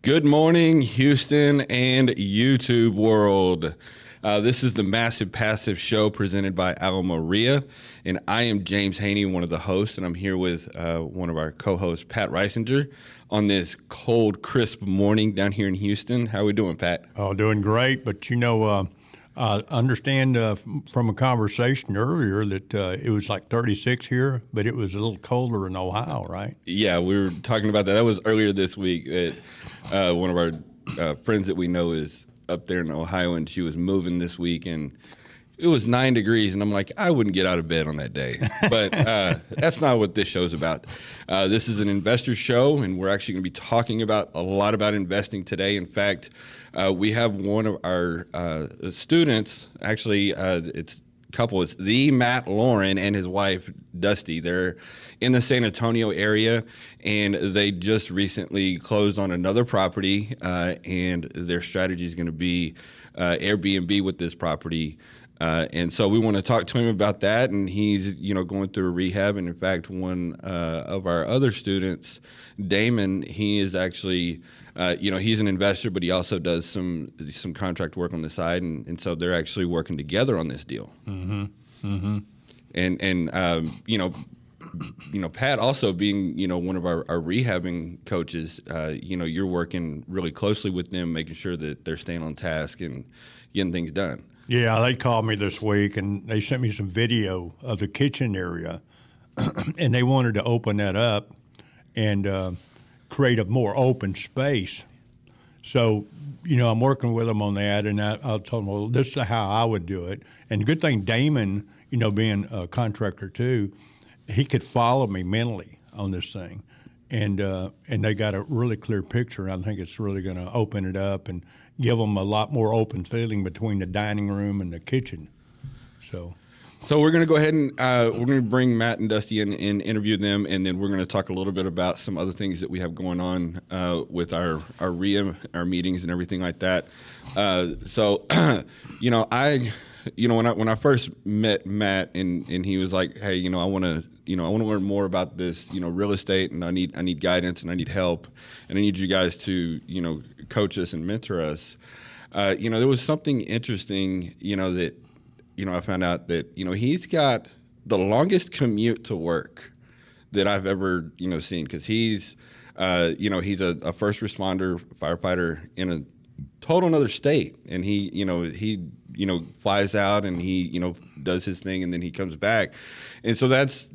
Good morning, Houston and YouTube world. This is the Massive Passive Show presented by Alma Maria, and I am James Haney, one of the hosts, and I'm here with one of our co-hosts, Pat Reisinger, on this cold, crisp morning down here in Houston. How are we doing, Pat? Oh, doing great, but I understand from a conversation earlier that it was like 36 here, but it was a little colder in Ohio, right? Yeah, we were talking about that. That was earlier this week. That one of our friends that we know is up there in Ohio, and she was moving this week, and it was 9 degrees, and I'm like, I wouldn't get out of bed on that day. But that's not what this show's about. This is an investor show, and we're actually going to be talking about a lot about investing today. In fact, we have one of our students, actually, it's a couple. It's the Matt Lauren and his wife, Dusty. They're in the San Antonio area, and they just recently closed on another property, and their strategy is going to be Airbnb with this property. And so we want to talk to him about that, and he's, going through a rehab. And in fact, one of our other students, Damon, he is actually, he's an investor, but he also does some contract work on the side, and so they're actually working together on this deal. Mm-hmm. Mm-hmm. And Pat also being, one of our rehabbing coaches, you're working really closely with them, making sure that they're staying on task and getting things done. Yeah, they called me this week, and they sent me some video of the kitchen area, and they wanted to open that up and create a more open space. So, I'm working with them on that, and I'll tell them, well, this is how I would do it. And the good thing, Damon, being a contractor too, he could follow me mentally on this thing. And they got a really clear picture. I think it's really going to open it up and give them a lot more open feeling between the dining room and the kitchen. So we're going to go ahead and we're going to bring Matt and Dusty in and interview them, and then we're going to talk a little bit about some other things that we have going on with our RIA, our meetings and everything like that. When I first met Matt and he was like, hey, I want to learn more about this, real estate, and I need guidance and I need help, and I need you guys to, coach us and mentor us. There was something interesting, that, I found out that, he's got the longest commute to work that I've ever, seen, because he's a first responder, firefighter in a total another state, and he flies out and he, does his thing, and then he comes back. And so that's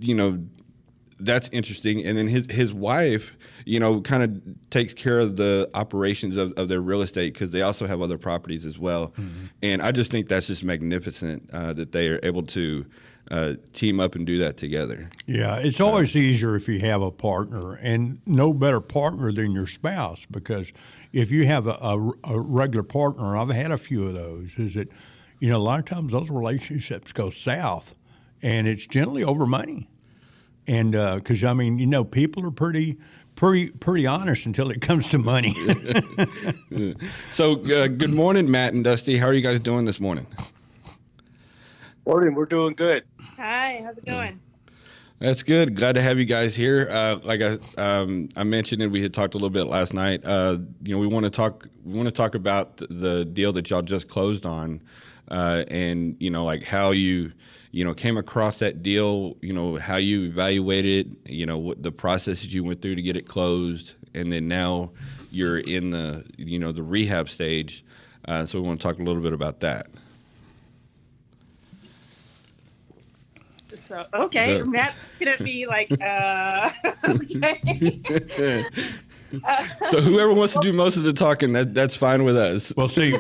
interesting. And then his wife, kind of takes care of the operations of their real estate, because they also have other properties as well. Mm-hmm. And I just think that's just magnificent that they are able to team up and do that together. Yeah, it's always easier if you have a partner, and no better partner than your spouse, because if you have a regular partner, I've had a few of those, is that, a lot of times those relationships go south, and it's generally over money. And because, people are pretty honest until it comes to money. So good morning, Matt and Dusty. How are you guys doing this morning? Morning, we're doing good. Hi, how's it going? That's good. Glad to have you guys here. Like I mentioned, and we had talked a little bit last night. We want to talk about the deal that y'all just closed on, and like how you came across that deal. How you evaluated it. What the processes you went through to get it closed, and then now you're in the the rehab stage. So we want to talk a little bit about that. So, okay, Matt's going to be like, okay. So whoever wants to do most of the talking, that's fine with us. Well, see,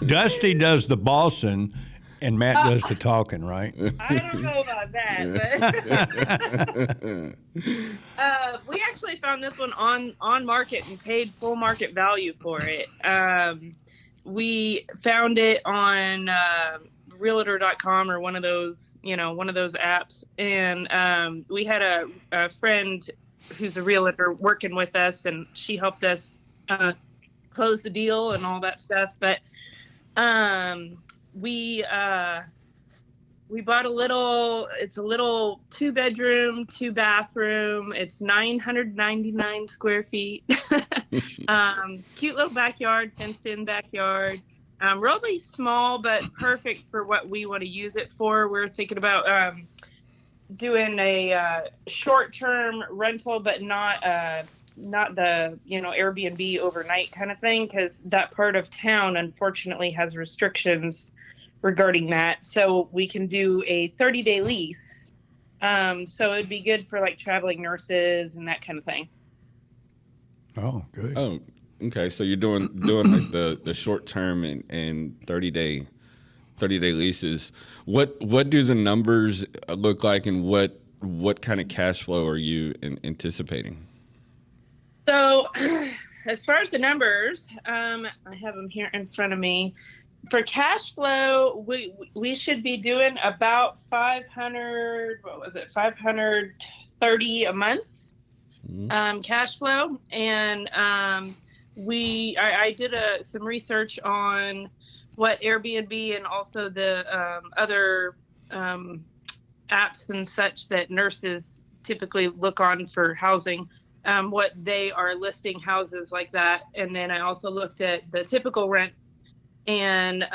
Dusty does the bossing, and Matt does the talking, right? I don't know about that, but we actually found this one on market and paid full market value for it. We found it on realtor.com or one of those apps. And we had a friend who's a realtor working with us, and she helped us close the deal and all that stuff. But we we bought it's a little 2-bedroom, 2-bathroom. It's 999 square feet. Cute little backyard, fenced in backyard. Really small, but perfect for what we want to use it for. We're thinking about doing a short-term rental, but not the Airbnb overnight kind of thing, because that part of town unfortunately has restrictions regarding that. So we can do a 30-day lease. So it'd be good for like traveling nurses and that kind of thing. Oh, good. Oh, okay. So you're doing like the short term and 30-day leases. What do the numbers look like, and what kind of cash flow are you anticipating? So as far as the numbers, I have them here in front of me. For cash flow, we should be doing about 530 a month cash flow. And I did some research on what Airbnb and also the other apps and such that nurses typically look on for housing, what they are listing houses like that. And then I also looked at the typical rent. And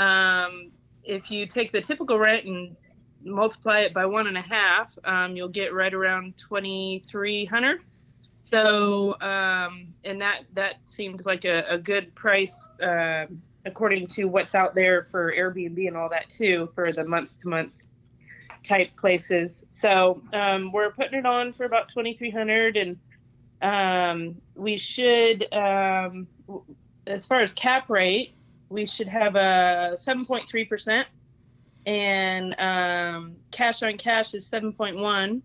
if you take the typical rent and multiply it by 1.5, you'll get right around 2,300. So, and that seemed like a good price, according to what's out there for Airbnb and all that too, for the month-to-month type places. So we're putting it on for about 2,300, and we should, as far as cap rate, we should have a 7.3%, and cash on cash is 7.1.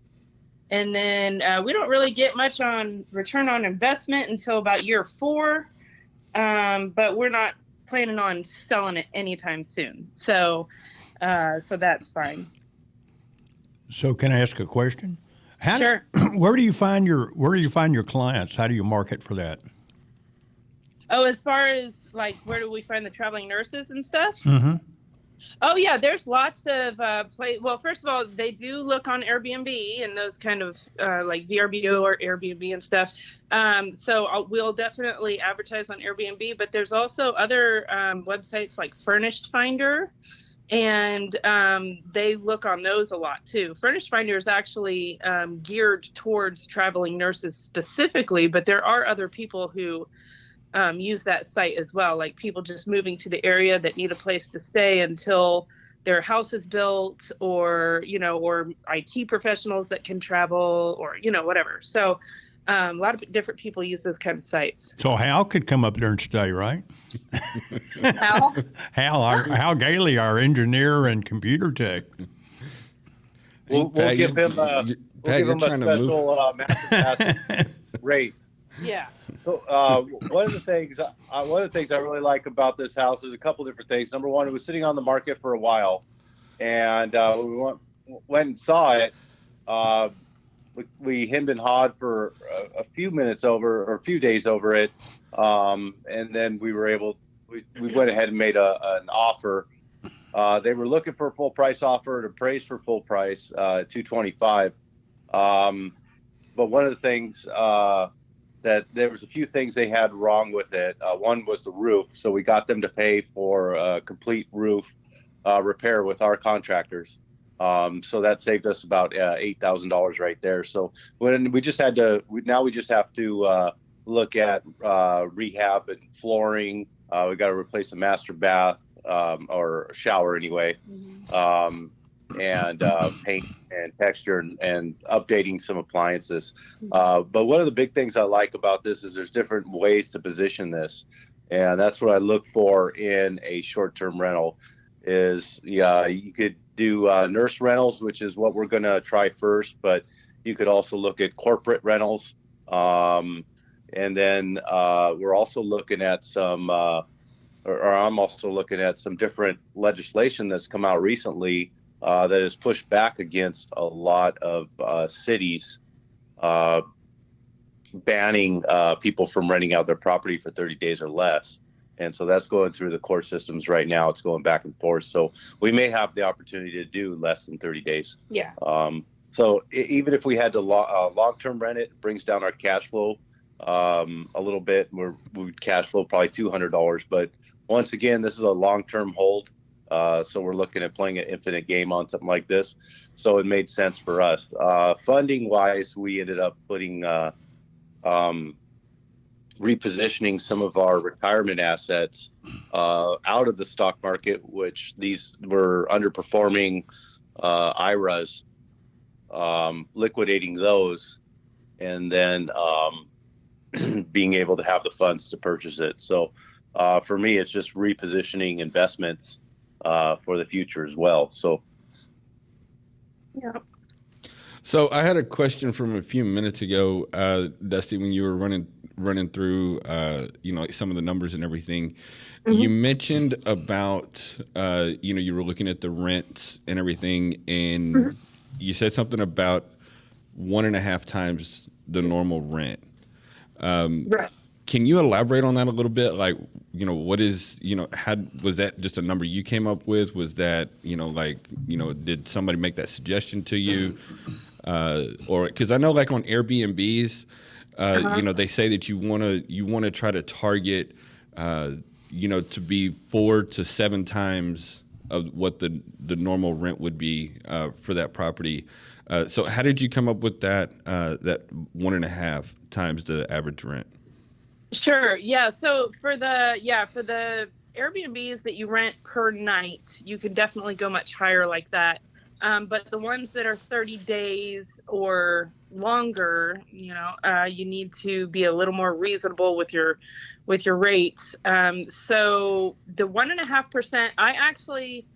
And then we don't really get much on return on investment until about year 4, but we're not planning on selling it anytime soon. So that's fine. So can I ask a question? Sure. Where do you find your clients? How do you market for that? Oh, as far as like, where do we find the traveling nurses and stuff? Mm-hmm. Oh yeah, there's lots of Well, first of all, they do look on Airbnb and those kind of like VRBO or Airbnb and stuff. So we'll definitely advertise on Airbnb, but there's also other websites like Furnished Finder, and they look on those a lot too. Furnished Finder is actually geared towards traveling nurses specifically, but there are other people who use that site as well, like people just moving to the area that need a place to stay until their house is built, or or IT professionals that can travel, or whatever. So a lot of different people use those kind of sites. So Hal could come up there and stay, right? Hal? Hal Gailey, our engineer and computer tech. We'll give him a special master pass rate. Yeah. So, one of the things I really like about this house is a couple different things. Number one, it was sitting on the market for a while, and we went and saw it. We hemmed and hawed for a few days over it, and then we went ahead and made an offer. They were looking for a full price offer, and appraised for full price, $225. But one of the things that there was a few things they had wrong with it. One was the roof. So we got them to pay for a complete roof repair with our contractors. So that saved us about $8,000 right there. So we just have to look at rehab and flooring. We got to replace a master bath or a shower anyway. Mm-hmm. And paint and texture and updating some appliances. But one of the big things I like about this is there's different ways to position this. And that's what I look for in a short-term rental is, you could do nurse rentals, which is what we're going to try first, but you could also look at corporate rentals. And then we're also looking at I'm also looking at some different legislation that's come out recently that has pushed back against a lot of cities banning people from renting out their property for 30 days or less. And so that's going through the court systems right now. It's going back and forth. So we may have the opportunity to do less than 30 days. Yeah. So even if we had to long-term rent it, brings down our cash flow a little bit. We would cash flow probably $200. But once again, this is a long-term hold. So we're looking at playing an infinite game on something like this. So it made sense for us. Funding-wise, we ended up putting repositioning some of our retirement assets out of the stock market, which these were underperforming IRAs, liquidating those, and then being able to have the funds to purchase it. So for me, it's just repositioning investments for the future as well. So Yeah. So I had a question from a few minutes ago, Dusty, when you were running through, some of the numbers and everything. Mm-hmm. You mentioned about, you were looking at the rents and everything, and Mm-hmm. you said something about 1.5 times the normal rent. Right. Can you elaborate on that a little bit? Like, what is, was that just a number you came up with? Was that, did somebody make that suggestion to you? Or because I know, like on Airbnbs, they say that you want to try to target, to be 4 to 7 times of what the normal rent would be for that property. So how did you come up with that 1.5 times the average rent? Sure. Yeah. So for the Airbnbs that you rent per night, you can definitely go much higher like that. But the ones that are 30 days or longer, you need to be a little more reasonable with your rates. So the 1.5%, I actually,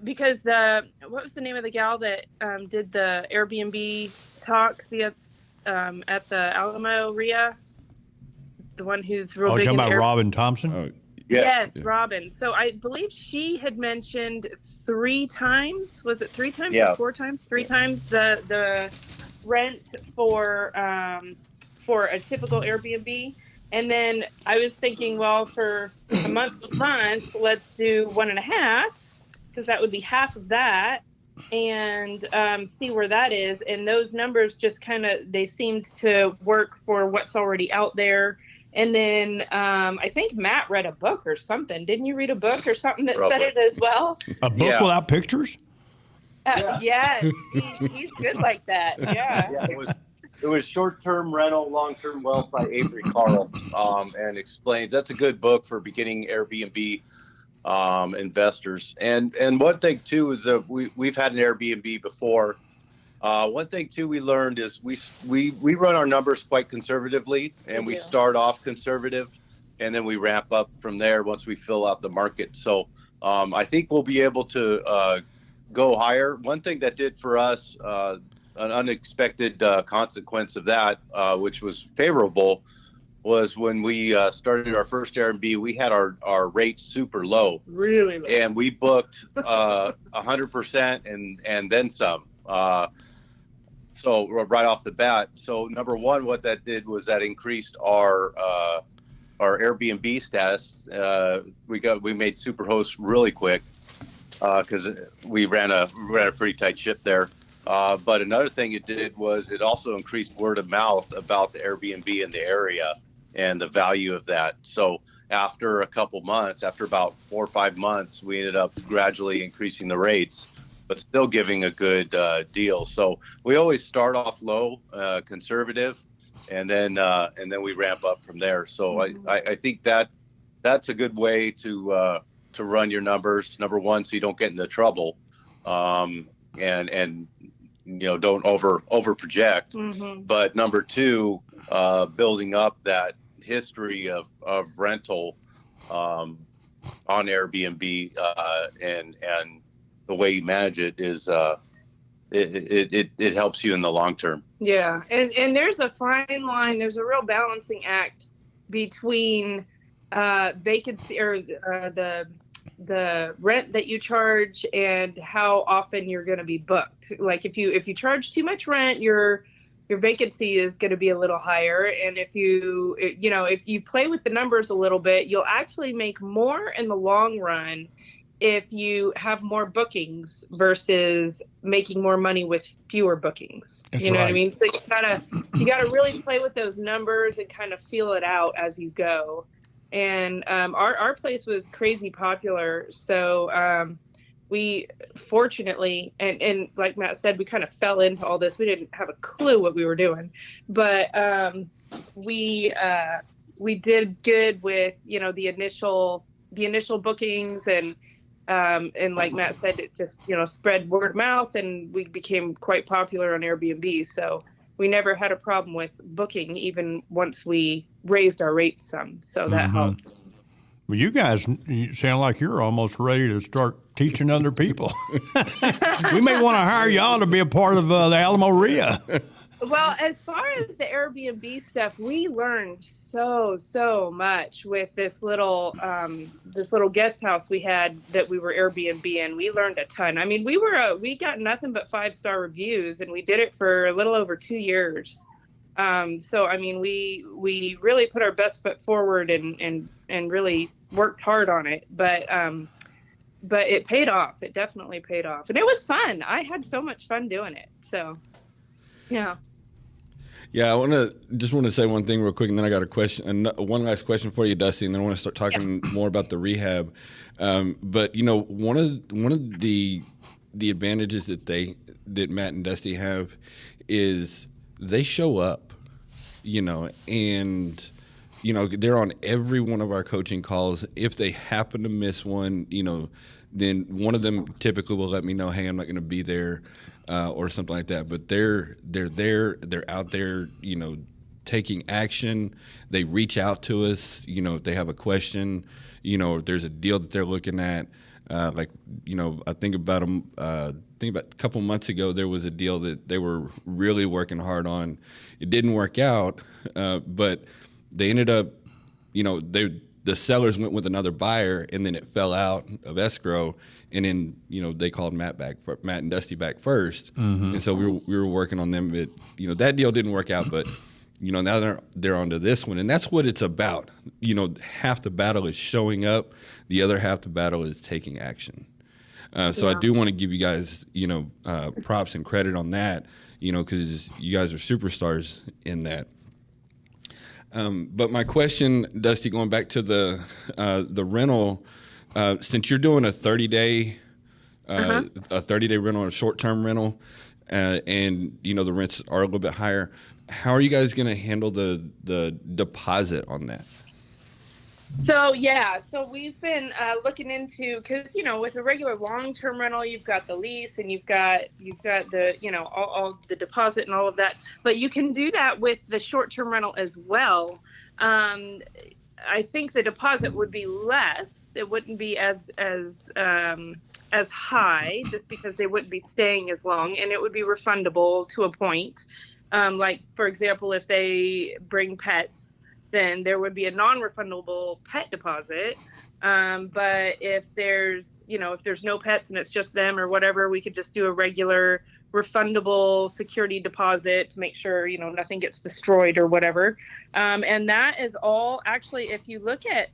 because what was the name of the gal that did the Airbnb talk at the Alamo RIA? The one who's real big. Talking about Robin Thompson? Oh, Yes, yeah. Robin. So I believe she had mentioned 3 times. Was it 3 times Yeah. or 4 times? 3 times the rent for a typical Airbnb. And then I was thinking, well, for a month, let's do 1.5, because that would be half of that, and see where that is. And those numbers just they seemed to work for what's already out there. And then I think Matt read a book or something. Didn't you read a book or something that said it as well? A book Yeah. without pictures? Yes, he's good like that. Yeah. Yeah, it was Short-Term Rental, Long-Term Wealth by Avery Carl, and explains. That's a good book for beginning Airbnb investors. And one thing too is that we've had an Airbnb before. One thing too we learned is we run our numbers quite conservatively, and we start off conservative, and then we ramp up from there once we fill out the market. So I think we'll be able to go higher. One thing that did for us, an unexpected consequence of that, which was favorable, was when we started our first Airbnb, we had our rates super low. Really low. And we booked 100% and then some. So right off the bat. So number one, what that did was that increased our Airbnb status. We made Superhost really quick because we ran a pretty tight ship there. But another thing it did was it also increased word of mouth about the Airbnb in the area and the value of that. So after a couple months, after about 4 or 5 months, we ended up gradually increasing the rates, but still giving a good deal. So we always start off low, conservative, and then we ramp up from there. So I think that's a good way to run your numbers. Number one, so you don't get into trouble, and don't over project. Mm-hmm. But number two, building up that history of rental on Airbnb and the way you manage it is it helps you in the long term. Yeah, and there's a fine line. There's a real balancing act between vacancy or the rent that you charge and how often you're going to be booked. Like if you charge too much rent, you're your vacancy is going to be a little higher. And if you play with the numbers a little bit, you'll actually make more in the long run if you have more bookings versus making more money with fewer bookings. That's you know right. what I mean? So you gotta really play with those numbers and kind of feel it out as you go. And our place was crazy popular, so we fortunately, and like Matt said, we kind of fell into all this. We didn't have a clue what we were doing, but we did good with the initial bookings, and like Matt said, it just spread word of mouth, and we became quite popular on Airbnb. So we never had a problem with booking, even once we raised our rates some. So that helped. Well, you guys sound like you're almost ready to start teaching other people. We may want to hire y'all to be a part of the Alamo Ria. Well, as far as the Airbnb stuff, we learned so much with this little guest house we had that we were Airbnb in. We learned a ton. I mean, we got nothing but 5-star reviews, and we did it for a little over 2 years. So I mean, we really put our best foot forward and really worked hard on it. But it paid off. It definitely paid off, and it was fun. I had so much fun doing it. So, yeah. Yeah, I want to say one thing real quick, and then I got a question, one last question for you, Dusty, and then I want to start talking more about the rehab. But one of the advantages that Matt and Dusty have is they show up, and they're on every one of our coaching calls. If they happen to miss one, then one of them typically will let me know, hey, I'm not going to be there. Or something like that, but they're there. They're out there, taking action. They reach out to us, if they have a question, if there's a deal that they're looking at. I think about a couple months ago, there was a deal that they were really working hard on. It didn't work out, but they ended up, the sellers went with another buyer, and then it fell out of escrow. And then, they called Matt and Dusty back first. Mm-hmm. And so we were working on them. But, that deal didn't work out. But, now they're onto this one. And that's what it's about. Half the battle is showing up. The other half the battle is taking action. So I do want to give you guys, props and credit on that, because you guys are superstars in that. But my question, Dusty, going back to the rental, since you're doing a 30-day rental, a short-term rental, and the rents are a little bit higher, how are you guys going to handle the deposit on that? So we've been looking into, because with a regular long-term rental, you've got the lease and you've got the all the deposit and all of that, but you can do that with the short-term rental as well. I think the deposit would be less. It wouldn't be as high, just because they wouldn't be staying as long, and it would be refundable to a point. Like, for example, if they bring pets, then there would be a non-refundable pet deposit. But if there's no pets and it's just them or whatever, we could just do a regular refundable security deposit to make sure, nothing gets destroyed or whatever. And that is all, actually, if you look at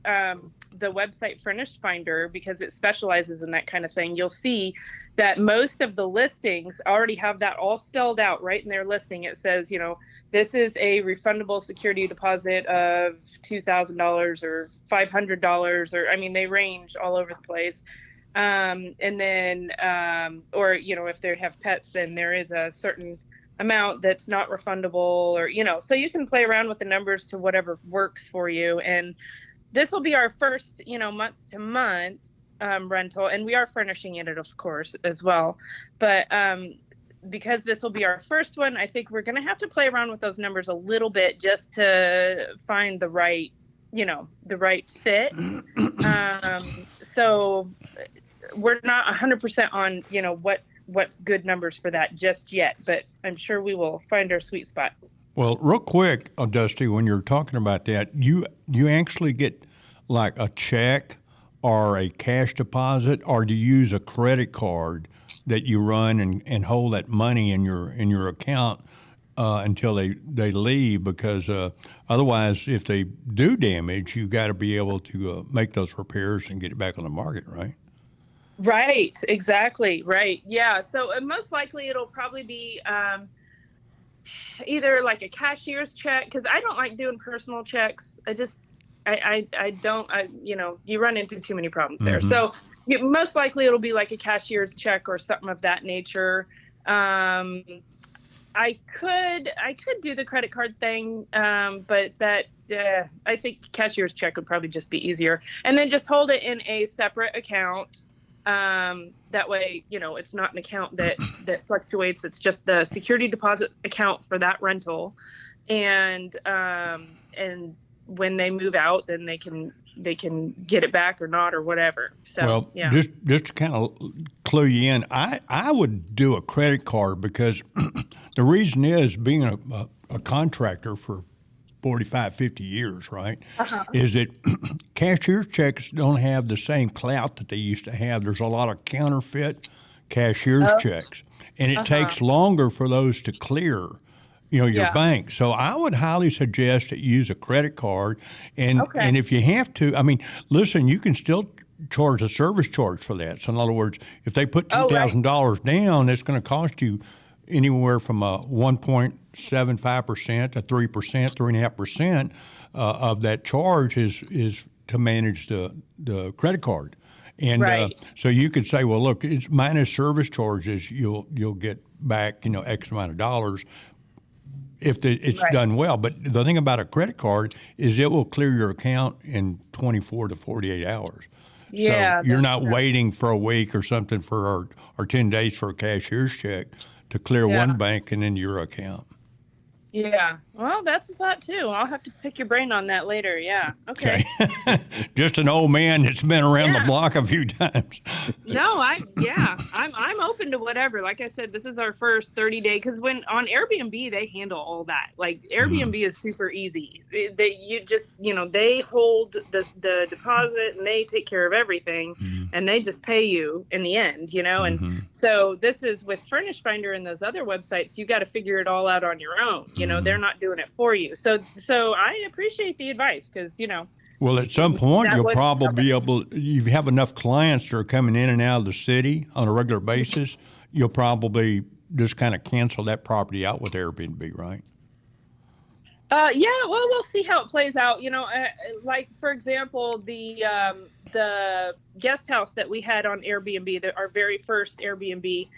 the website Furnished Finder, because it specializes in that kind of thing, you'll see that most of the listings already have that all spelled out right in their listing. It says, this is a refundable security deposit of $2,000 or $500, or, they range all over the place. And then, or, if they have pets, then there is a certain amount that's not refundable, or, so you can play around with the numbers to whatever works for you. And this will be our first, month to month rental, and we are furnishing it, of course, as well. But because this will be our first one, I think we're going to have to play around with those numbers a little bit just to find the right fit. So we're not 100% on, what's good numbers for that just yet, but I'm sure we will find our sweet spot. Well, real quick, Dusty, when you're talking about that, you actually get like a check or a cash deposit, or do you use a credit card that you run and hold that money in your account until they leave, because otherwise, if they do damage, you got to be able to make those repairs and get it back on the market, right? Right, exactly, right. Yeah, so most likely it'll probably be either like a cashier's check, because I don't like doing personal checks. I don't, you run into too many problems there. Mm-hmm. So most likely it'll be like a cashier's check or something of that nature. I could do the credit card thing, but that I think cashier's check would probably just be easier, and then just hold it in a separate account. That way, it's not an account that fluctuates. It's just the security deposit account for that rental, and when they move out, then they can get it back or not or whatever. So, well, yeah. just to kind of clue you in, I would do a credit card, because the reason is, being a contractor for 45, 50 years, right, is that cashier's checks don't have the same clout that they used to have. There's a lot of counterfeit cashier's checks, and it takes longer for those to clear, your bank. So I would highly suggest that you use a credit card, and if you have to, I mean, listen, you can still charge a service charge for that. So in other words, if they put $2,000 down, it's going to cost you anywhere from a 1.75% to 3%, 3.5% of that charge is to manage the credit card. And so you could say, well, look, it's minus service charges, you'll get back, X amount of dollars if it's done well. But the thing about a credit card is it will clear your account in 24 to 48 hours. Yeah, so you're not waiting for a week or something or 10 days for a cashier's check to clear one bank and then your account. Yeah. Well, that's a thought too. I'll have to pick your brain on that later. Yeah. Okay. Just an old man that's been around the block a few times. No, I'm open to whatever. Like I said, this is our first 30-day, because when on Airbnb, they handle all that. Like Airbnb is super easy. They hold the deposit and they take care of everything, and they just pay you in the end, and so this is with Furnish Finder and those other websites, you got to figure it all out on your own. They're not doing it for you. So I appreciate the advice, because, well, at some point, you'll probably be able, you have enough clients that are coming in and out of the city on a regular basis, you'll probably just kind of cancel that property out with Airbnb, right? Yeah, well, we'll see how it plays out. Like, for example, the guest house that we had on Airbnb, our very first Airbnb,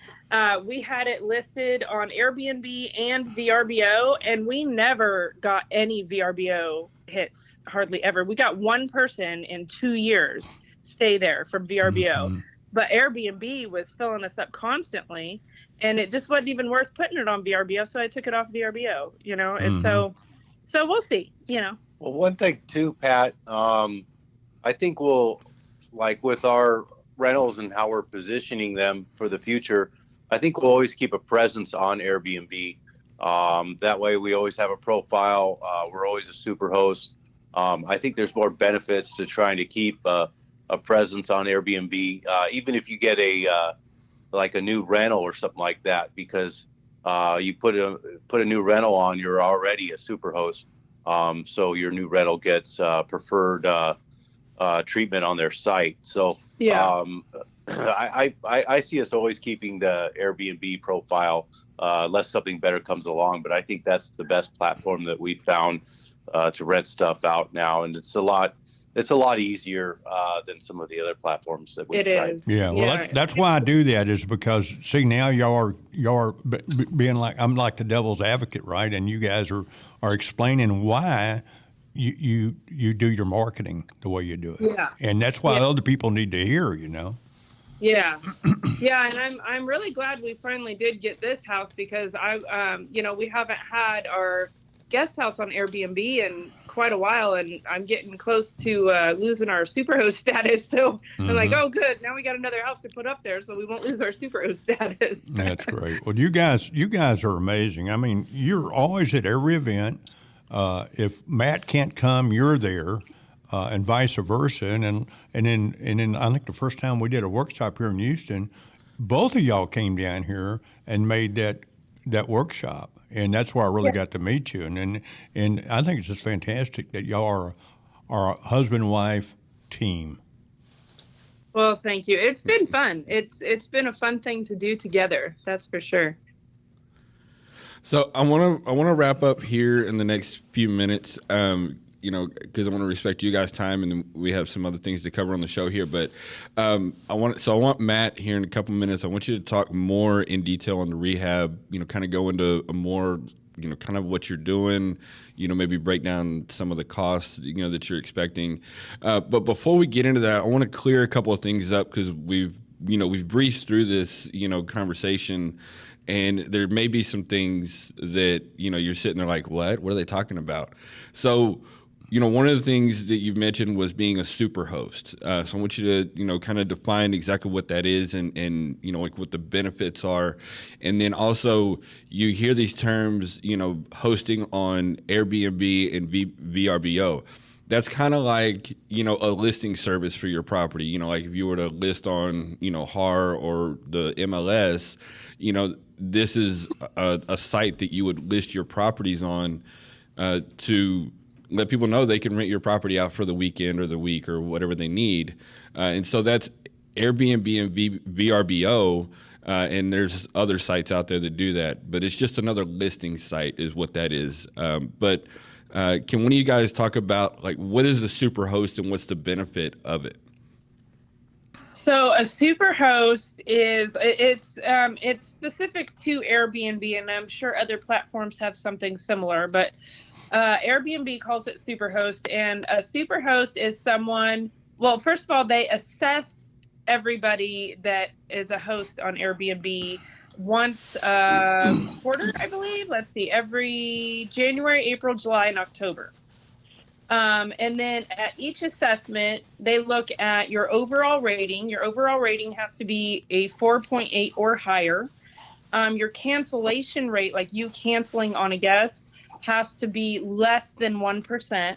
we had it listed on Airbnb and VRBO, and we never got any VRBO hits, hardly ever. We got one person in 2 years stay there from VRBO, but Airbnb was filling us up constantly, and it just wasn't even worth putting it on VRBO, so I took it off VRBO, and so we'll see, Well, one thing too, Pat, I think we'll, like with our rentals and how we're positioning them for the future, I think we'll always keep a presence on Airbnb. That way we always have a profile. We're always a super host. I think there's more benefits to trying to keep a presence on Airbnb, even if you get a new rental or something like that, because you put a new rental on, you're already a super host. So your new rental gets preferred treatment on their site. So I see us always keeping the Airbnb profile unless something better comes along. But I think that's the best platform that we found to rent stuff out now, and it's a lot easier than some of the other platforms that we've tried. Is. Yeah, well, that's why I do that, is because, see, now y'all are being like, I'm like the devil's advocate, right? And you guys are explaining why you do your marketing the way you do it. Yeah. And that's why other people need to hear, Yeah. Yeah. And I'm really glad we finally did get this house, because we haven't had our guest house on Airbnb in quite a while, and I'm getting close to losing our superhost status. So I'm like, oh, good. Now we got another house to put up there, so we won't lose our superhost status. That's great. Well, you guys are amazing. I mean, you're always at every event. If Matt can't come, you're there, and vice versa. And then I think the first time we did a workshop here in Houston, both of y'all came down here and made that that workshop, and that's where I really got to meet you. And I think it's just fantastic that y'all are a husband-wife team. Well, thank you. It's been fun. It's been a fun thing to do together. That's for sure. So I want to wrap up here in the next few minutes. Because I want to respect you guys' time, and then we have some other things to cover on the show here. But I want Matt here in a couple minutes. I want you to talk more in detail on the rehab. Kind of go into a more, kind of what you're doing. Maybe break down some of the costs, that you're expecting. But before we get into that, I want to clear a couple of things up because we've breezed through this, conversation. And there may be some things that, you're sitting there like, what are they talking about? So, one of the things that you mentioned was being a super host. So I want you to, kind of define exactly what that is and like what the benefits are. And then also you hear these terms, hosting on Airbnb and VRBO. That's kind of like, a listing service for your property. Like if you were to list on, HAR or the MLS, this is a site that you would list your properties on to let people know they can rent your property out for the weekend or the week or whatever they need. And so that's Airbnb and VRBO, and there's other sites out there that do that. But it's just another listing site is what that is. But can one of you guys talk about, like, what is the super host and what's the benefit of it? So a super host it's specific to Airbnb, and I'm sure other platforms have something similar, but Airbnb calls it superhost, and a superhost is someone, well, first of all, they assess everybody that is a host on Airbnb once a quarter, I believe. Let's see, every January, April, July, and October. And then at each assessment, they look at your overall rating. Your overall rating has to be a 4.8 or higher. Your cancellation rate, like you canceling on a guest, has to be less than 1%.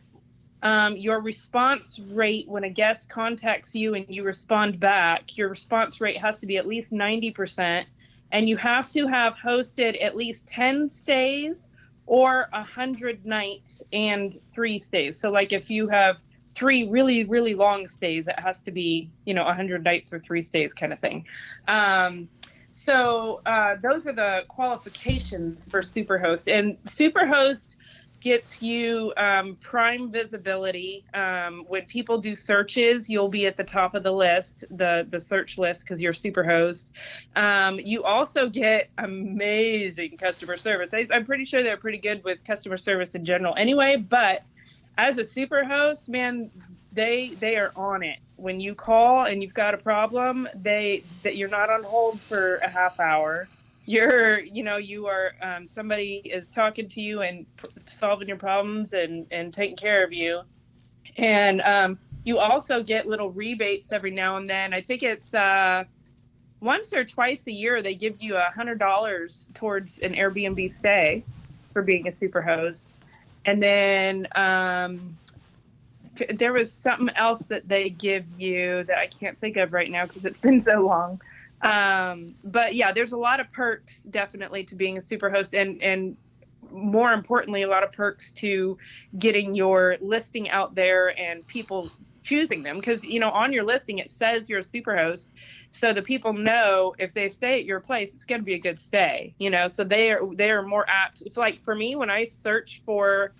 Your response rate when a guest contacts you and you respond back, your response rate has to be at least 90%. And you have to have hosted at least 10 stays or 100 nights and 3 stays. So like if you have 3 really, really long stays, it has to be, 100 nights or 3 stays kind of thing. So those are the qualifications for Superhost. And Superhost gets you prime visibility. When people do searches, you'll be at the top of the list, the search list, because you're Superhost. You also get amazing customer service. I'm pretty sure they're pretty good with customer service in general anyway, but as a Superhost, man, they are on it. When you call and you've got a problem, you're not on hold for a half hour. You are somebody is talking to you and solving your problems and taking care of you. And you also get little rebates every now and then. I think it's once or twice a year they give you $100 towards an Airbnb stay for being a Superhost. And then there was something else that they give you that I can't think of right now because it's been so long. But yeah, there's a lot of perks definitely to being a Superhost, and more importantly, a lot of perks to getting your listing out there and people choosing them. Because, on your listing, it says you're a Superhost. So the people know if they stay at your place, it's going to be a good stay, so they are more apt. It's like for me, when I search for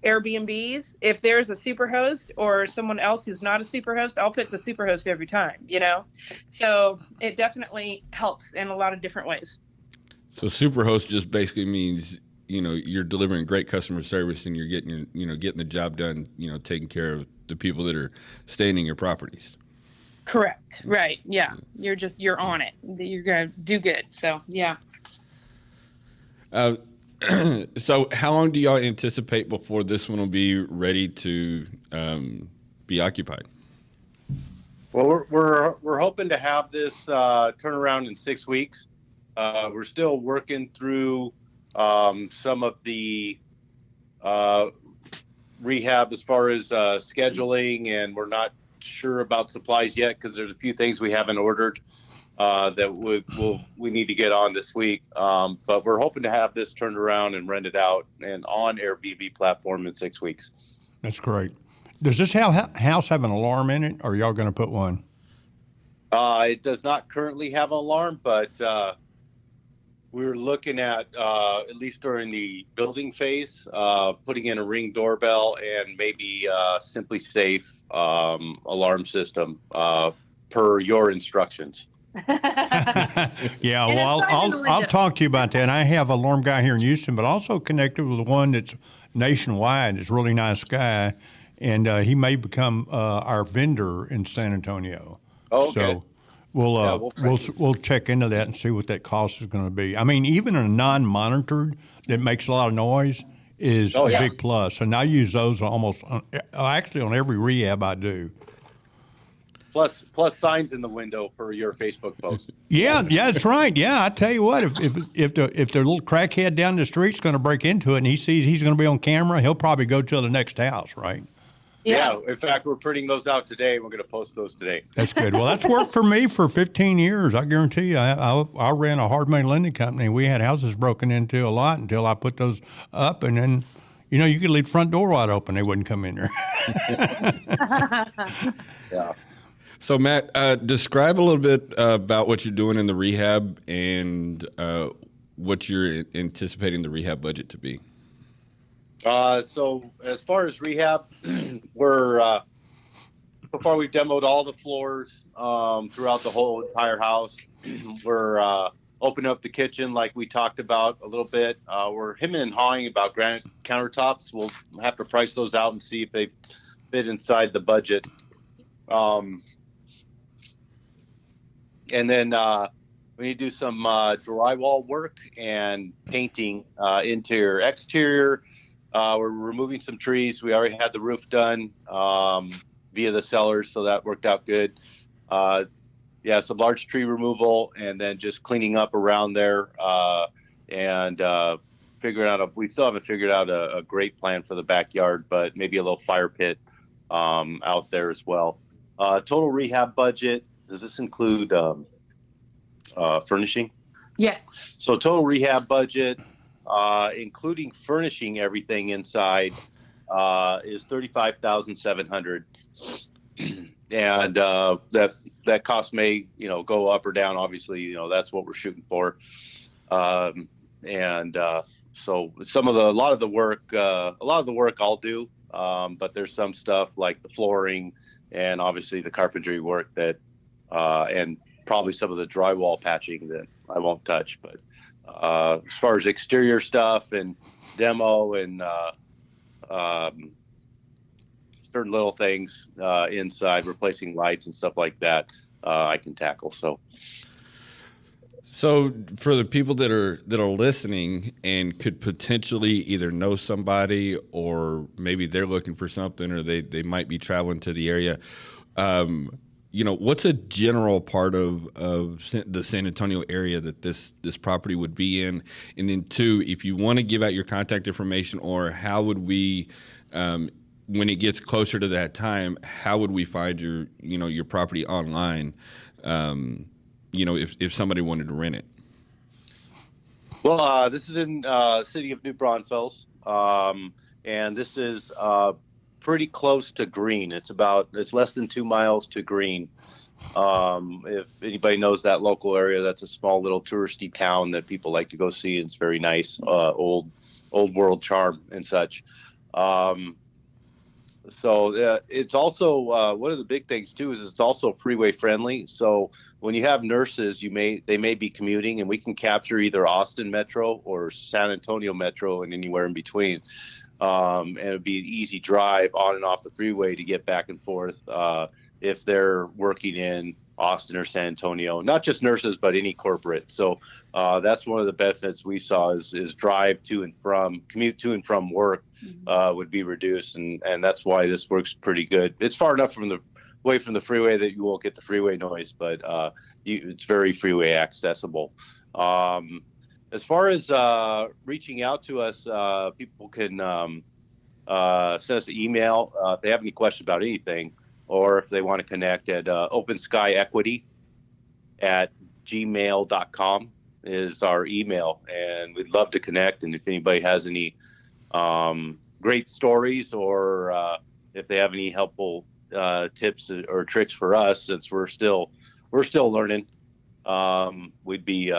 Airbnbs, if there's a Superhost or someone else who's not a Superhost, I'll pick the Superhost every time, So it definitely helps in a lot of different ways. So Superhost just basically means, you're delivering great customer service and you're getting getting the job done, taking care of the people that are staying in your properties. Correct. Right. Yeah. You're on it. You're going to do good. So, yeah. So how long do y'all anticipate before this one will be ready to be occupied? Well, we're hoping to have this turnaround in 6 weeks. We're still working through some of the rehab as far as scheduling, and we're not sure about supplies yet because there's a few things we haven't ordered. that we need to get on this week. But we're hoping to have this turned around and rented out and on Airbnb platform in 6 weeks. That's great. Does this house have an alarm in it, or are y'all going to put one? It does not currently have an alarm, but we were looking at least during the building phase, putting in a Ring doorbell and maybe Simply Safe alarm system per your instructions. Yeah, well, I'll talk to you about that. I have an alarm guy here in Houston, but also connected with one that's nationwide. It's a really nice guy, and he may become our vendor in San Antonio. Oh, okay. So we'll check into that and see what that cost is going to be. I mean, even a non-monitored that makes a lot of noise is a big plus, and I use those almost actually on every rehab I do. Plus signs in the window per your Facebook post. Yeah, that's right. Yeah, I tell you what, if the little crackhead down the street's going to break into it and he sees he's going to be on camera, he'll probably go to the next house, right? Yeah. In fact, we're printing those out today. We're going to post those today. That's good. Well, that's worked for me for 15 years. I guarantee you. I ran a hard money lending company. We had houses broken into a lot until I put those up, and then, you could leave the front door wide open. They wouldn't come in there. Yeah. So, Matt, describe a little bit about what you're doing in the rehab and what you're anticipating the rehab budget to be. So as far as rehab, we're so far we've demoed all the floors throughout the whole entire house. We're opening up the kitchen like we talked about a little bit. We're hemming and hawing about granite countertops. We'll have to price those out and see if they fit inside the budget. And then we need to do some drywall work and painting, interior, exterior. We're removing some trees. We already had the roof done via the sellers, so that worked out good. Some large tree removal, and then just cleaning up around there and figuring out we still haven't figured out a great plan for the backyard, but maybe a little fire pit out there as well. Total rehab budget. Does this include furnishing? Yes. So total rehab budget, including furnishing everything inside, is $35,700, and that cost may go up or down. Obviously, that's what we're shooting for, so a lot of the work I'll do, but there's some stuff like the flooring and obviously the carpentry work that. And probably some of the drywall patching that I won't touch. But as far as exterior stuff and demo and certain little things inside, replacing lights and stuff like that, I can tackle. So for the people that are listening and could potentially either know somebody or maybe they're looking for something or they might be traveling to the area, what's a general part of the San Antonio area that this property would be in? And then two, if you want to give out your contact information, or how would we, when it gets closer to that time, how would we find your property online, if somebody wanted to rent it? Well, this is in city of New Braunfels, and this is pretty close to Green. It's less than 2 miles to Green. If anybody knows that local area, that's a small little touristy town that people like to go see. It's very nice, old world charm and such. So it's also one of the big things too is it's also freeway friendly. So when you have nurses, they may be commuting, and we can capture either Austin Metro or San Antonio Metro and anywhere in between. And it'd be an easy drive on and off the freeway to get back and forth if they're working in Austin or San Antonio. Not just nurses, but any corporate. So that's one of the benefits we saw is commute to and from work would be reduced, and that's why this works pretty good. It's far enough away from the freeway that you won't get the freeway noise, but it's very freeway accessible. As far as reaching out to us, people can send us an email if they have any questions about anything, or if they want to connect at Open Sky Equity at gmail.com is our email, and we'd love to connect. And if anybody has any great stories, or if they have any helpful tips or tricks for us, since we're still learning, we'd be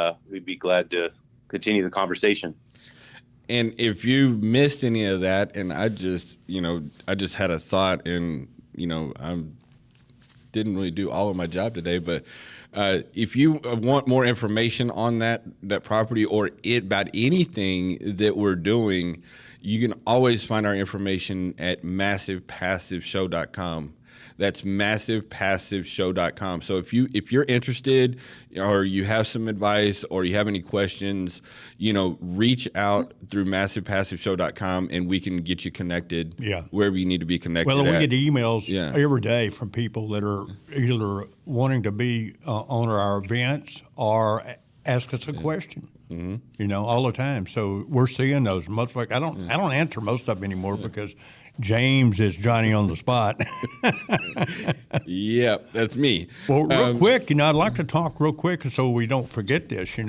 glad to continue the conversation. And if you missed any of that, and I just had a thought, and I didn't really do all of my job today, but if you want more information on that property or about anything that we're doing, you can always find our information at massivepassiveshow.com. That's massivepassiveshow.com. So if you're interested, or you have some advice, or you have any questions, reach out through massivepassiveshow.com, and we can get you connected. Yeah. Wherever you need to be connected. Well, we at. get emails every day from people that are either wanting to be on our events or ask us a question. Mm-hmm. All the time. So we're seeing those. Most like I don't answer most of them anymore because James is Johnny on the spot. Yeah, that's me. Well, real quick, I'd like to talk real quick so we don't forget this.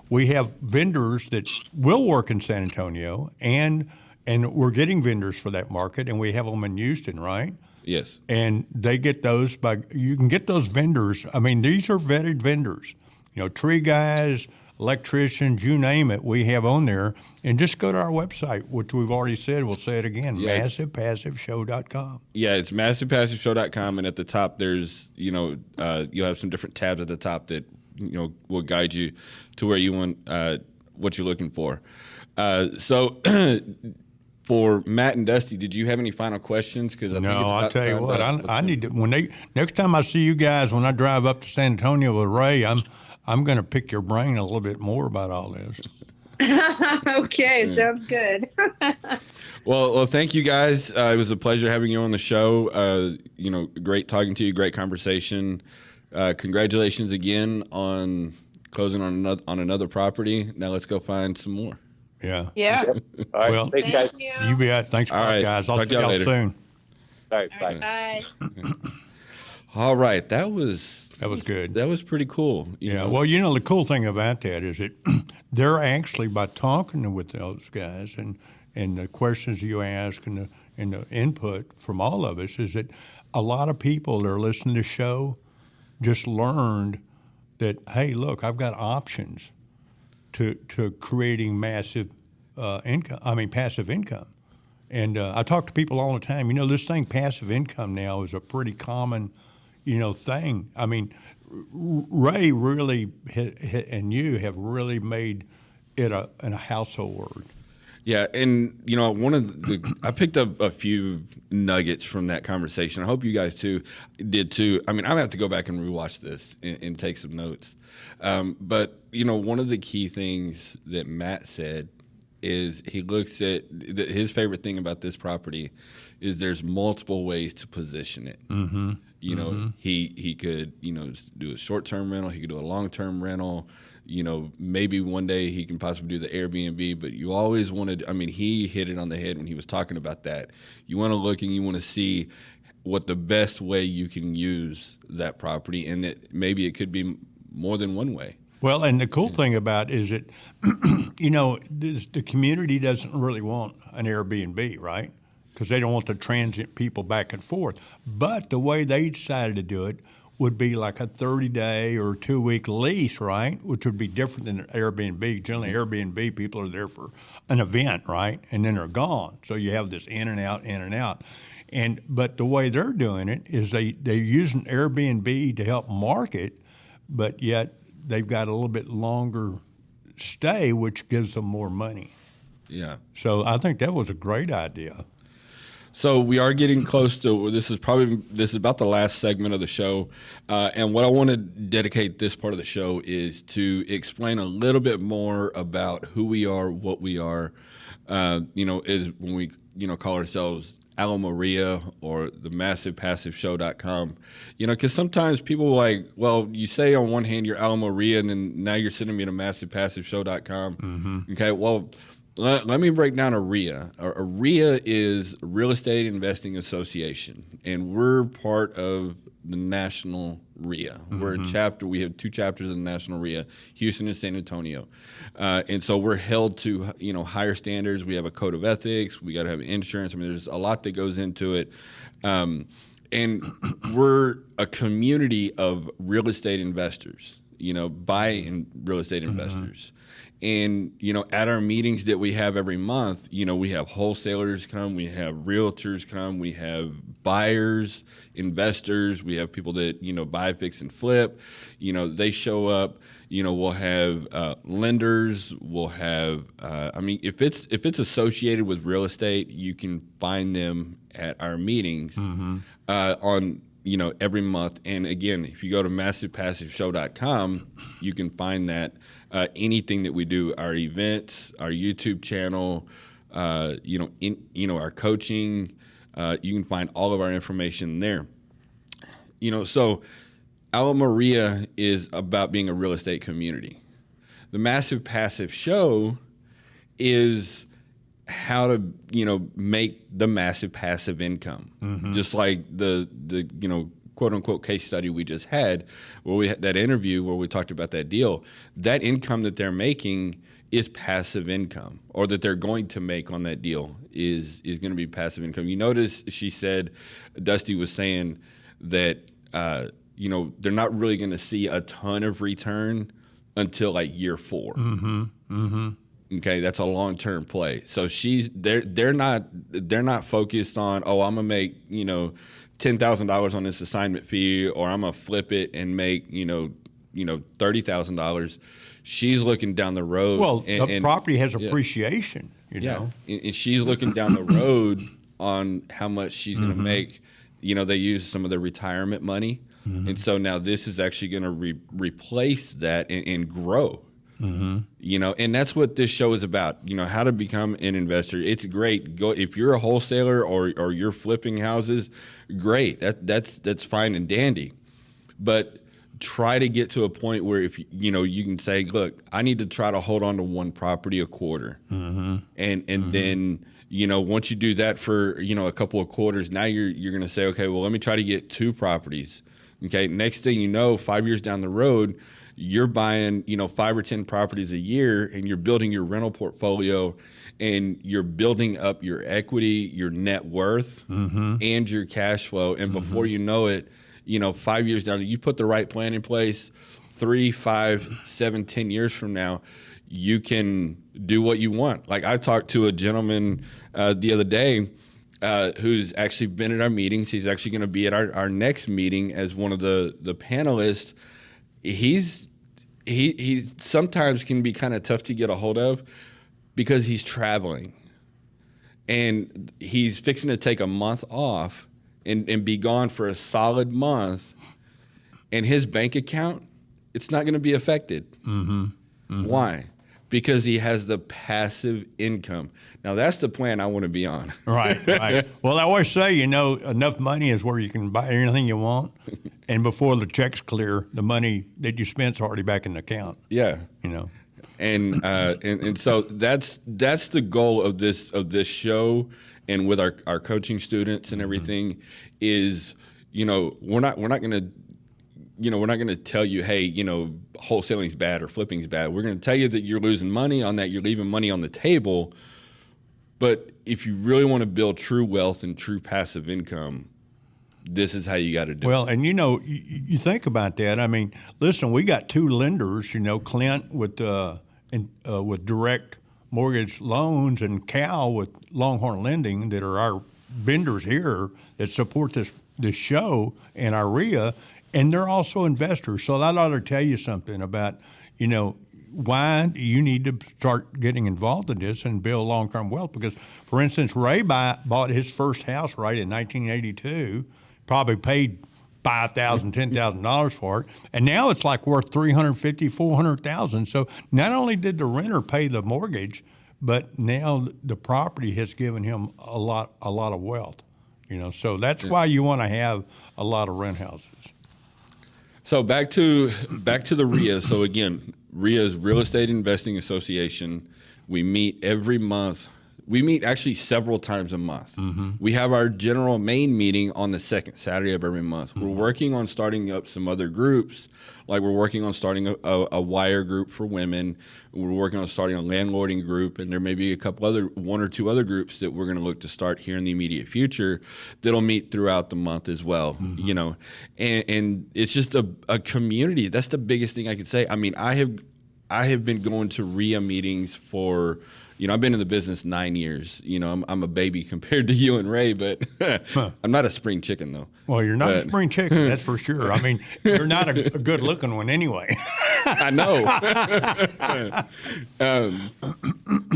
We have vendors that will work in San Antonio, and we're getting vendors for that market, and we have them in Houston, right? Yes. And they get those you can get those vendors. I mean, these are vetted vendors. Tree guys, electricians, you name it, we have on there. And just go to our website, which we've already said. We'll say it again, massivepassiveshow.com. Yeah, it's massivepassiveshow.com, and at the top there's, you'll have some different tabs at the top that, will guide you to where you want, what you're looking for. So for Matt and Dusty, did you have any final questions? Because I'll tell you what, I need to, next time I see you guys, when I drive up to San Antonio with Ray, I'm going to pick your brain a little bit more about all this. Okay, sounds good. Well, thank you guys. It was a pleasure having you on the show. Great talking to you. Great conversation. Congratulations again on closing on another property. Now let's go find some more. Yeah. Yeah. Yep. All right. Well, Thanks, guys. You bet. Thanks, All right. guys. I'll Talk see to y'all y'all later. soon. All right. All Bye. right, bye. All right. That was good. That was pretty cool. Yeah. Well, the cool thing about that is that they're actually, by talking with those guys and the questions you ask and the input from all of us, is that a lot of people that are listening to the show just learned that, hey, look, I've got options to creating passive income. And I talk to people all the time. This thing, passive income, now is a pretty common, thing. I mean, Ray really and you have really made it a household word. Yeah, and I picked up a few nuggets from that conversation. I hope you guys did too. I mean, I'm gonna have to go back and rewatch this and take some notes. But one of the key things that Matt said is he looks at his favorite thing about this property is there's multiple ways to position it. Mm-hmm. He could do a short-term rental. He could do a long-term rental. Maybe one day he can possibly do the Airbnb, but you always wanted, he hit it on the head when he was talking about that. You want to look and you want to see what the best way you can use that property, and that maybe it could be more than one way. Well, and the cool thing about it is that, the community doesn't really want an Airbnb, right? Because they don't want the transient people back and forth. But the way they decided to do it would be like a 30-day or 2-week lease, right? Which would be different than Airbnb. Generally, Airbnb, people are there for an event, right? And then they're gone. So you have this in and out, in and out. But the way they're doing it is they're using Airbnb to help market, but yet they've got a little bit longer stay, which gives them more money. Yeah. So I think that was a great idea. So we are getting close to, this is about the last segment of the show. And what I want to dedicate this part of the show is to explain a little bit more about who we are, what we are, is when we, call ourselves Ala Maria or the MassivePassiveShow.com, because sometimes people are like, well, you say on one hand you're Ala Maria and then now you're sending me to MassivePassiveShow.com. Mm-hmm. Okay, well, let me break down a RIA. A RIA is Real Estate Investing Association, and we're part of the National RIA. We're a chapter. We have 2 chapters in the national RIA, Houston and San Antonio, and so we're held to higher standards. We have a code of ethics. We got to have insurance. I mean, there's a lot that goes into it, and we're a community of real estate investors. Buy-in real estate investors. And, at our meetings that we have every month, we have wholesalers come, we have realtors come, we have buyers, investors, we have people that, buy, fix, and flip. They show up. We'll have lenders. We'll have, if it's associated with real estate, you can find them at our meetings on every month. And again, if you go to massivepassiveshow.com, you can find that anything that we do, our events, our YouTube channel, our coaching, you can find all of our information there. So Alamo Maria is about being a real estate community. The Massive Passive Show is how to make the massive passive income, just like the quote unquote case study we just had, where we had that interview where we talked about that deal. That income that they're making is passive income, or that they're going to make on that deal is going to be passive income. You notice she said, Dusty was saying that they're not really going to see a ton of return until like year 4. Okay, that's a long-term play. So they're not focused on, I'm gonna make $10,000 on this assignment fee, or I'm gonna flip it and make $30,000. She's looking down the road. Well, the property has appreciation. You know, and she's looking down the road on how much she's gonna make. They use some of their retirement money, and so now this is actually gonna replace that and grow. And that's what this show is about. How to become an investor. It's great. Go if you're a wholesaler or you're flipping houses, great. That's fine and dandy. But try to get to a point where if you can say, look, I need to try to hold on to one property a quarter, and then once you do that for a couple of quarters, now you're going to say, okay, well, let me try to get 2 properties. Okay, next thing you know, 5 years down the road, you're buying, 5 or 10 properties a year, and you're building your rental portfolio, and you're building up your equity, your net worth, and your cash flow. And before you know it, 5 years down, you put the right plan in place, 3, 5, 7, 10 years from now, you can do what you want. Like I talked to a gentleman the other day who's actually been at our meetings. He's actually going to be at our next meeting as one of the panelists. He sometimes can be kind of tough to get a hold of because he's traveling, and he's fixing to take a month off and be gone for a solid month, and his bank account, it's not going to be affected. Why? Because he has the passive income. Now that's the plan I want to be on. Right. Well, I always say, enough money is where you can buy anything you want, and before the check's clear, the money that you spent's already back in the account. Yeah. And so that's the goal of this show, and with our coaching students and everything, is we're not going to. We're not going to tell you, hey, wholesaling's bad or flipping's bad. We're going to tell you that you're losing money on that. You're leaving money on the table. But if you really want to build true wealth and true passive income, this is how you got to do it. Well, and you think about that. I mean, listen, we got 2 lenders, Clint with direct mortgage loans, and Cal with Longhorn Lending, that are our vendors here that support this show and our RIA. And they're also investors. So that ought to tell you something about, why you need to start getting involved in this and build long-term wealth. Because, for instance, Ray bought his first house in 1982, probably paid $5,000, $10,000 for it, and now it's like worth $350,000, $400,000. So not only did the renter pay the mortgage, but now the property has given him a lot of wealth. So that's why you want to have a lot of rent houses. So back to the RIA. So again, RIA is Real Estate Investing Association. We meet every month. we meet actually several times a month. We have our general main meeting on the second Saturday of every month. We're working on starting up some other groups. Like we're working on starting a wire group for women. We're working on starting a landlording group, and there may be one or two other groups that we're going to look to start here in the immediate future that'll meet throughout the month as well. You know, and it's just a community. That's the biggest thing I could say. I mean, I have been going to RIA meetings for, you know, I've been in the business 9 years. You know, I'm a baby compared to you and Ray, but I'm not a spring chicken though. Well, you're not a spring chicken, that's for sure. I mean, you're not a good looking one anyway. I know.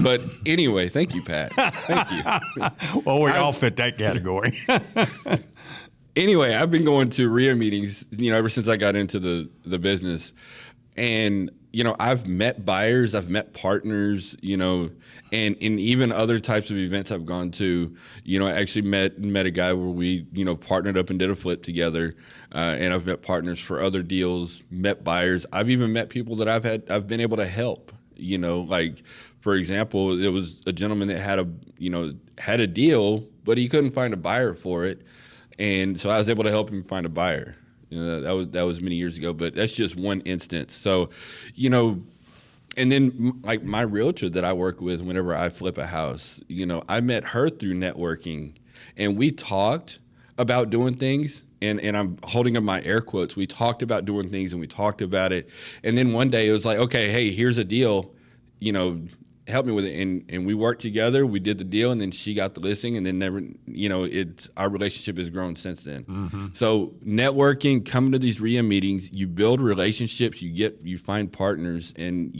But anyway, thank you, Pat. Thank you. Well, we all fit that category. Anyway, I've been going to RIA meetings, you know, ever since I got into the business. And, you know, I've met buyers, I've met partners, you know, and in even other types of events I've gone to, you know, I actually met a guy where we, you know, partnered up and did a flip together. And I've met partners for other deals, met buyers. I've even met people that I've been able to help, you know, like, for example, there was a gentleman that had a deal, but he couldn't find a buyer for it. And so I was able to help him find a buyer. You know, that was many years ago, but that's just one instance. So, you know, and then like my realtor that I work with whenever I flip a house, you know, I met her through networking, and we talked about doing things. And I'm holding up my air quotes. We talked about doing things, and we talked about it. And then one day it was like, okay, hey, here's a deal, you know, help me with it. And we worked together, we did the deal, and then she got the listing, and then never, you know, our relationship has grown since then. So networking, coming to these RIA meetings, you build relationships, you find partners, and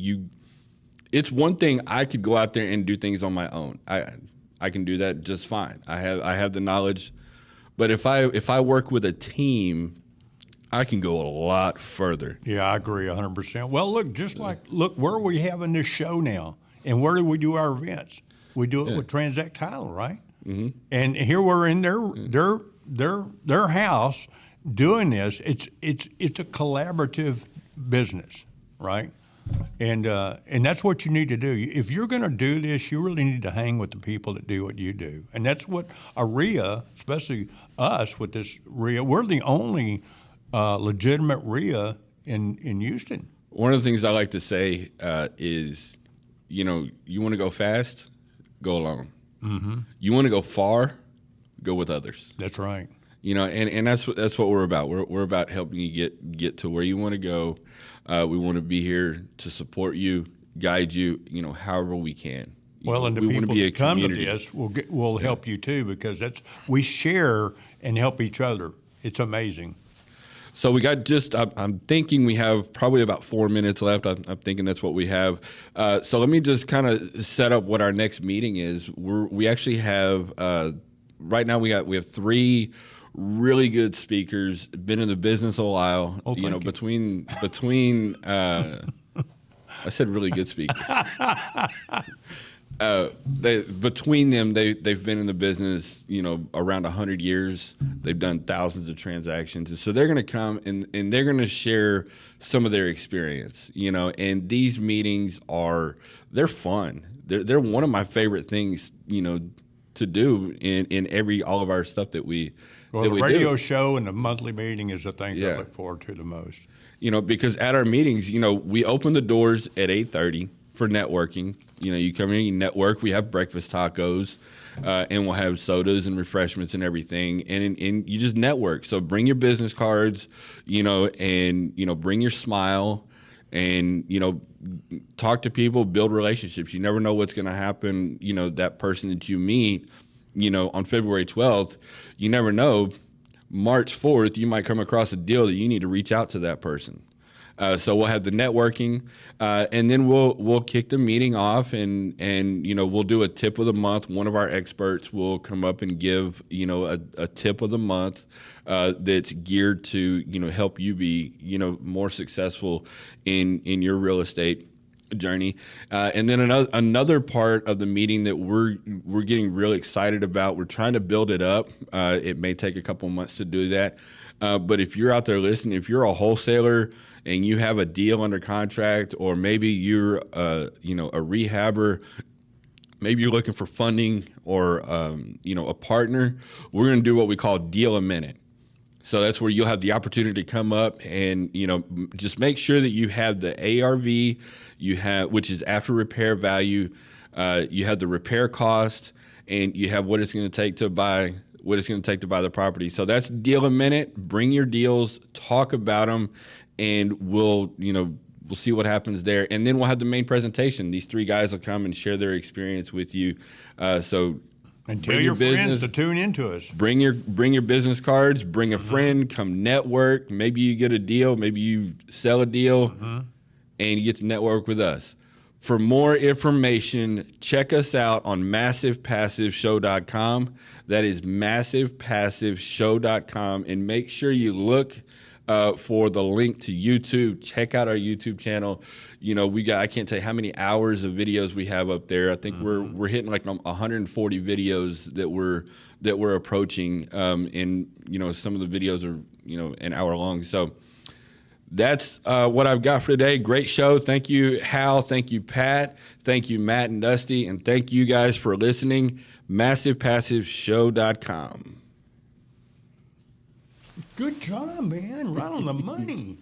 it's one thing I could go out there and do things on my own. I can do that just fine. I have the knowledge, but if I work with a team, I can go a lot further. Yeah, I agree 100%. Well, look, where are we having this show now? And where do we do our events? We do it with Transact Title, right? And here we're in their house doing this. It's a collaborative business, right? And that's what you need to do. If you're going to do this, you really need to hang with the people that do what you do. And that's what a RIA, especially us with this RIA, we're the only legitimate RIA in Houston. One of the things I like to say is, you know, you want to go fast, go alone. You want to go far, go with others. That's right. You know, and that's what we're about. We're about helping you get to where you want to go. We want to be here to support you, guide you, you know, however we can. Well, and the people that come to this will help you too, because we share and help each other. It's amazing. So we got I'm thinking we have probably about 4 minutes left. I'm thinking that's what we have. So let me just kind of set up what our next meeting is. We actually have, right now we have 3 really good speakers, been in the business a while. Oh, you know, between I said really good speakers. Between them, they've been in the business, you know, around 100 years. They've done thousands of transactions, and so they're going to come and they're going to share some of their experience, you know. And these meetings they're fun. They're one of my favorite things, you know, to do in all of our stuff that we. Well, the radio show and the monthly meeting is the thing I look forward to the most. You know, because at our meetings, you know, we open the doors at 8:30 for networking. You know, you come in, you network. We have breakfast tacos, and we'll have sodas and refreshments and everything. And you just network. So bring your business cards, you know, and, you know, bring your smile and, you know, talk to people, build relationships. You never know what's going to happen. You know, that person that you meet, you know, on February 12th, you never know. March 4th, you might come across a deal that you need to reach out to that person. So we'll have the networking, and then we'll kick the meeting off, and you know, we'll do a tip of the month. One of our experts will come up and give, you know, a tip of the month that's geared to, you know, help you be, you know, more successful in your real estate journey. And then another part of the meeting that we're getting real excited about. We're trying to build it up. It may take a couple months to do that. But if you're out there listening, if you're a wholesaler and you have a deal under contract, or maybe you're you know, a rehabber, maybe you're looking for funding or, a partner, we're going to do what we call Deal a Minute. So that's where you'll have the opportunity to come up and, just make sure that you have the ARV, which is after repair value, you have the repair cost, and you have what it's going to take to buy the property. So that's Deal a Minute. Bring your deals, talk about them, and we'll see what happens there. And then we'll have the main presentation. These three guys will come and share their experience with you. And tell your friends to tune into us. Bring your business cards. Bring a friend. Come network. Maybe you get a deal. Maybe you sell a deal, and you get to network with us. For more information, check us out on MassivePassiveShow.com. That is MassivePassiveShow.com, and make sure you look for the link to YouTube. Check out our YouTube channel. I can't tell you how many hours of videos we have up there. I think we're hitting like 140 videos that we're approaching. And some of the videos are an hour long. So that's what I've got for today. Great show. Thank you, Hal. Thank you, Pat. Thank you, Matt and Dusty. And thank you guys for listening. MassivePassiveShow.com. Good job, man. Right on the money.